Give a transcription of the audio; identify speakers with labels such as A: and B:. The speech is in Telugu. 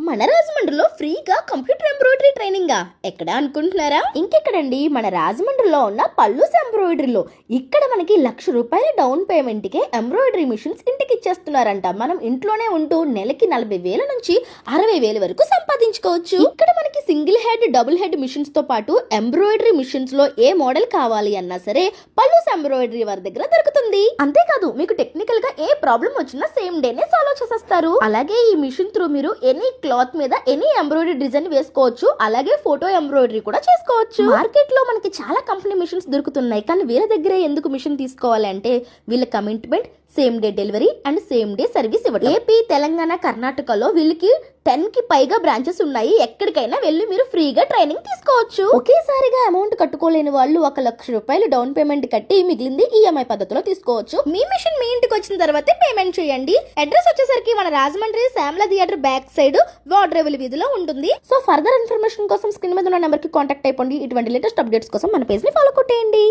A: మన రాజమండ్రిలో ఫ్రీగా కంప్యూటర్ ఎంబ్రాయిడరీ ట్రైనింగ్ ఎక్కడ అనుకుంటున్నారా? ఇంకెక్కడండి, మన రాజమండ్రిలో ఉన్న పల్లూస్ ఎంబ్రాయిడరీలో. ఇక్కడ మనకి ₹1,00,000 డౌన్ పేమెంట్ కే ఎంబ్రాయిడరీ మిషన్స్ ఇంటికి ఇచ్చేస్తున్నారంట. మనం ఇంట్లోనే ఉంటూ నెలకి 40,000 నుంచి 60,000 వరకు సంపాదించుకోవచ్చు. ఇక్కడ మనకి single head, double head machines తో పాటు ఎంబ్రాయిడరీ మిషన్స్ లో ఏ మోడల్ కావాలి అన్నా సరే పల్లూస్ ఎంబ్రాయిడరీ వారి దగ్గర దొరుకుతుంది. అంతేకాదు, మీకు టెక్నికల్ గా ఏ ప్రాబ్లం వచ్చినా సేమ్ డేనే సాల్వ్ చేసేస్తారు. అలాగే ఈ మిషన్ త్రూ మీరు ఎనీ క్లాత్ మీద ఎనీ ఎంబ్రాయిడరీ డిజైన్ వేసుకోవచ్చు. అలాగే ఫోటో ఎంబ్రాయిడరీ కూడా చేసుకోవచ్చు. మార్కెట్ లో మనకి చాలా కంపెనీ మిషన్స్ దొరుకుతున్నాయి, కానీ వీళ్ళ దగ్గరే ఎందుకు మిషన్ తీసుకోవాలి అంటే వీళ్ళ commitment same day delivery and same day service ఇవ్వడం. ఏపీ, తెలంగాణ, కర్ణాటకలో వీళ్ళకి 10 కి పైగా బ్రాంచెస్ ఉన్నాయి. ఎక్కడికైనా వెళ్ళి మీరు ఫ్రీగా ట్రైనింగ్ తీసుకోవచ్చు. ఒకేసారిగా అమౌంట్ కట్టుకోలేని వాళ్ళు ₹1,00,000 డౌన్ పేమెంట్ కట్టి మిగిలింది ఈఎంఐ పద్ధతిలో తీసుకోవచ్చు. మీ మిషన్ మీ ఇంటికి వచ్చిన తర్వాతే పేమెంట్ చేయండి. అడ్రస్ వచ్చేసరికి మన Rajahmundry Shyamala theatre back side వాడ్రేవుల వీధిలో ఉంటుంది. సో ఫర్దర్ ఇన్ఫర్మేషన్ కోసం స్క్రీన్ మీద ఉన్న నెంబర్ కి కాంటాక్ట్ అయిపోండి. ఇటువంటి లేటెస్ట్ అప్డేట్స్ కోసం మన పేజ్ ని ఫాలో కొట్టేయండి.